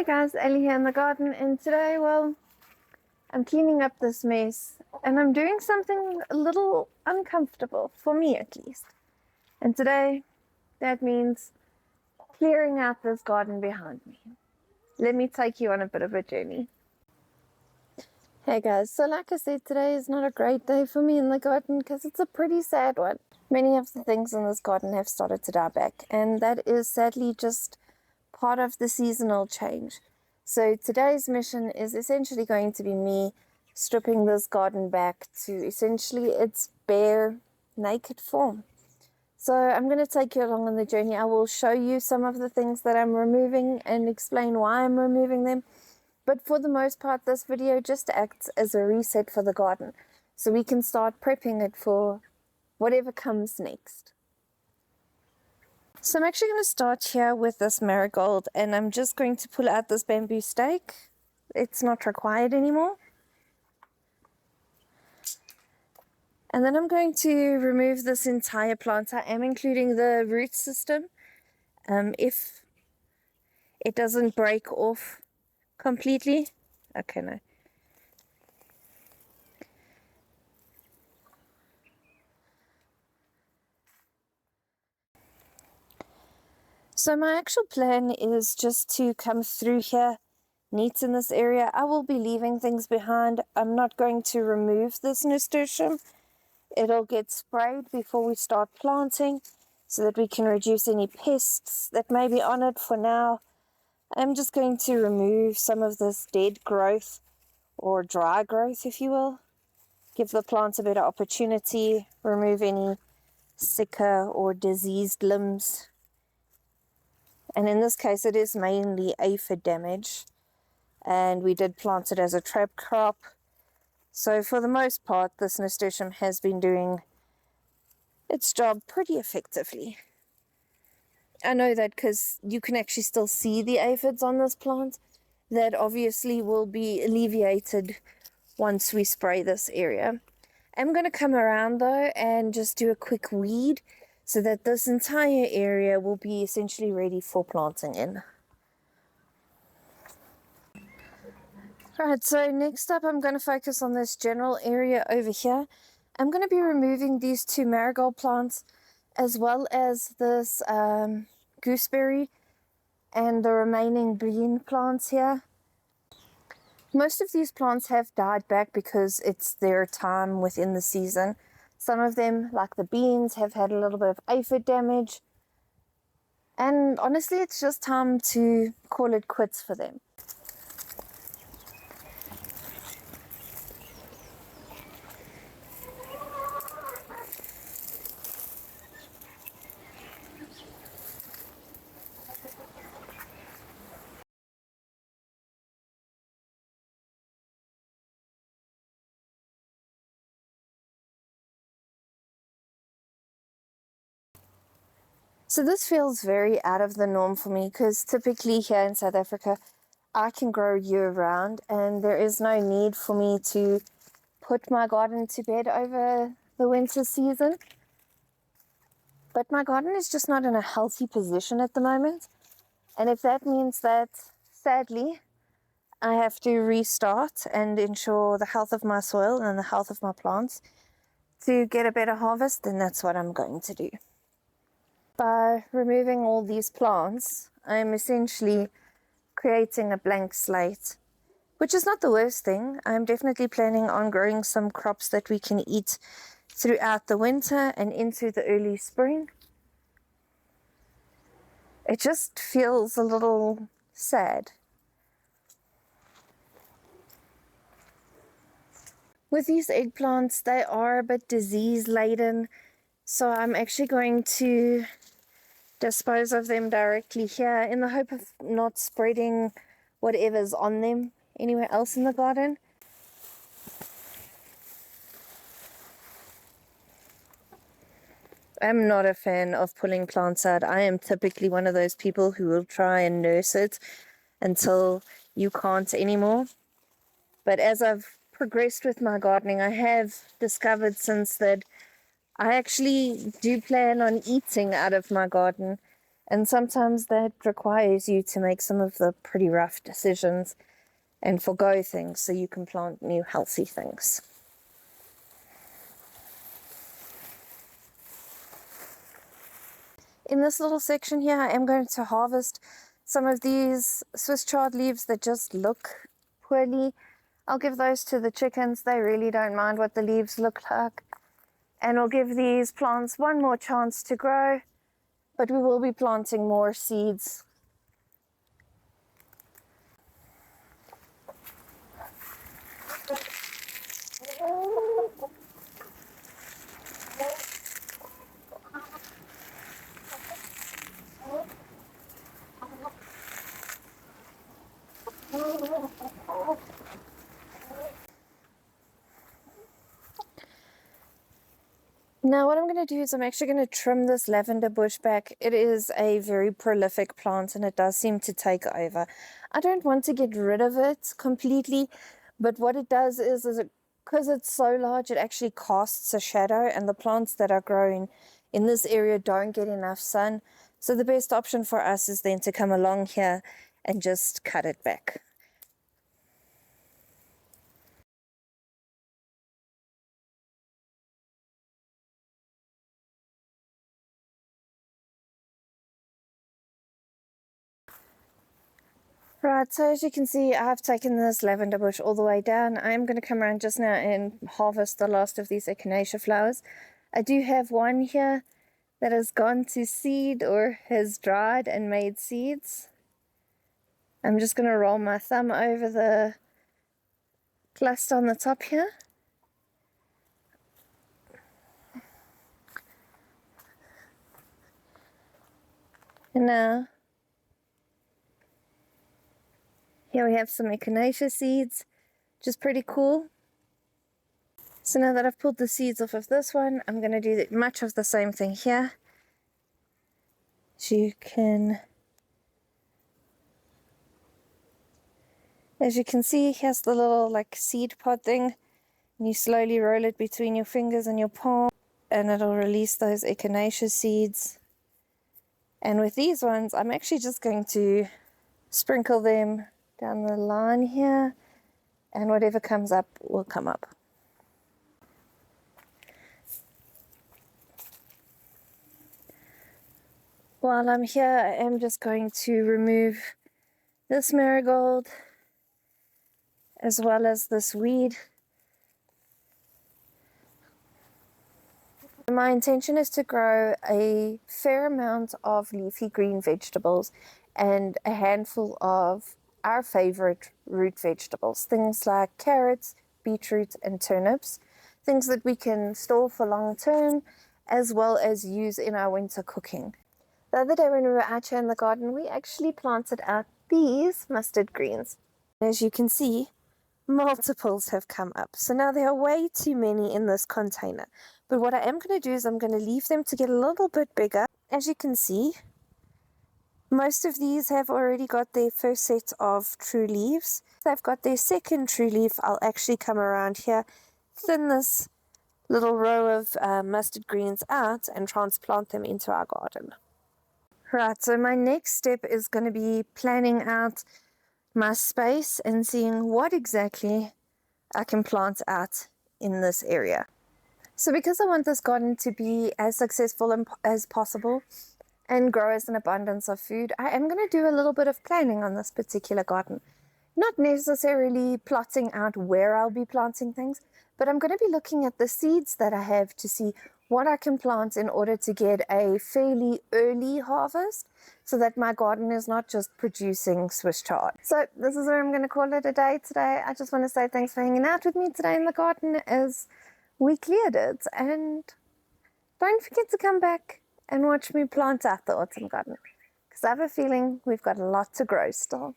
Guys, Ellie here in the garden, and today, well, I'm cleaning up this mess and I'm doing something a little uncomfortable, for me at least. And today, that means clearing out this garden behind me. Let me take you on a bit of a journey. Hey guys, so like I said, today is not a great day for me in the garden because it's a pretty sad one. Many of the things in this garden have started to die back, and that is sadly just part of the seasonal change. So today's mission is essentially going to be me stripping this garden back to essentially its bare, naked form. So I'm going to take you along on the journey. I will show you some of the things that I'm removing and explain why I'm removing them. But for the most part, this video just acts as a reset for the garden, so we can start prepping it for whatever comes next. So I'm actually going to start here with this marigold, and I'm just going to pull out this bamboo stake. It's not required anymore. And then I'm going to remove this entire plant. I am including the root system. If it doesn't break off completely. Okay, no. So my actual plan is just to come through here, neaten this area. I will be leaving things behind. I'm not going to remove this nasturtium. It'll get sprayed before we start planting so that we can reduce any pests that may be on it. For now, I'm just going to remove some of this dead growth, or dry growth if you will. Give the plants a better opportunity, remove any sicker or diseased limbs. And in this case, it is mainly aphid damage, and we did plant it as a trap crop. So for the most part, this nasturtium has been doing its job pretty effectively. I know that because you can actually still see the aphids on this plant. That obviously will be alleviated once we spray this area. I'm going to come around though and just do a quick weed so that this entire area will be essentially ready for planting in. Right, so next up I'm going to focus on this general area over here. I'm going to be removing these two marigold plants as well as this gooseberry and the remaining bean plants here. Most of these plants have died back because it's their time within the season. Some of them, like the beans, have had a little bit of aphid damage. And honestly, it's just time to call it quits for them. So this feels very out of the norm for me because typically here in South Africa, I can grow year-round and there is no need for me to put my garden to bed over the winter season. But my garden is just not in a healthy position at the moment. And if that means that, sadly, I have to restart and ensure the health of my soil and the health of my plants to get a better harvest, then that's what I'm going to do. By removing all these plants, I'm essentially creating a blank slate, which is not the worst thing. I'm definitely planning on growing some crops that we can eat throughout the winter and into the early spring. It just feels a little sad. With these eggplants, they are a bit disease laden, so I'm actually going to dispose of them directly here in the hope of not spreading whatever's on them anywhere else in the garden. I'm not a fan of pulling plants out. I am typically one of those people who will try and nurse it until you can't anymore. But as I've progressed with my gardening, I have discovered since that I actually do plan on eating out of my garden. And sometimes that requires you to make some of the pretty rough decisions and forgo things so you can plant new healthy things. In this little section here, I am going to harvest some of these Swiss chard leaves that just look poorly. I'll give those to the chickens. They really don't mind what the leaves look like. And we'll give these plants one more chance to grow, but we will be planting more seeds. Now what I'm going to do is I'm actually going to trim this lavender bush back. It is a very prolific plant and it does seem to take over. I don't want to get rid of it completely, but what it does is because it's so large, it actually casts a shadow, and the plants that are growing in this area don't get enough sun. So the best option for us is then to come along here and just cut it back. Right, so as you can see, I've taken this lavender bush all the way down. I'm going to come around just now and harvest the last of these echinacea flowers. I do have one here that has gone to seed or has dried and made seeds. I'm just going to roll my thumb over the cluster on the top here. And now, here we have some echinacea seeds, which is pretty cool. So now that I've pulled the seeds off of this one, I'm going to do much of the same thing here. As you can see, here's the little like seed pod thing. And you slowly roll it between your fingers and your palm, and it'll release those echinacea seeds. And with these ones, I'm actually just going to sprinkle them down the line here, and whatever comes up will come up. While I'm here, I am just going to remove this marigold as well as this weed. My intention is to grow a fair amount of leafy green vegetables and a handful of our favorite root vegetables, things like carrots, beetroot and turnips, things that we can store for long term as well as use in our winter cooking. The other day when we were out here in the garden, we actually planted out these mustard greens. As you can see, multiples have come up. So now there are way too many in this container. But what I am going to do is I'm going to leave them to get a little bit bigger. As you can see, most of these have already got their first set of true leaves. They've got their second true leaf. I'll actually come around here, thin this little row of mustard greens out and transplant them into our garden. Right, so my next step is going to be planning out my space and seeing what exactly I can plant out in this area. So because I want this garden to be as successful as possible and grow as an abundance of food, I am going to do a little bit of planning on this particular garden. Not necessarily plotting out where I'll be planting things, but I'm going to be looking at the seeds that I have to see what I can plant in order to get a fairly early harvest so that my garden is not just producing Swiss chard. So this is where I'm going to call it a day today. I just want to say thanks for hanging out with me today in the garden as we cleared it, and don't forget to come back and watch me plant out the autumn garden because I have a feeling we've got a lot to grow still.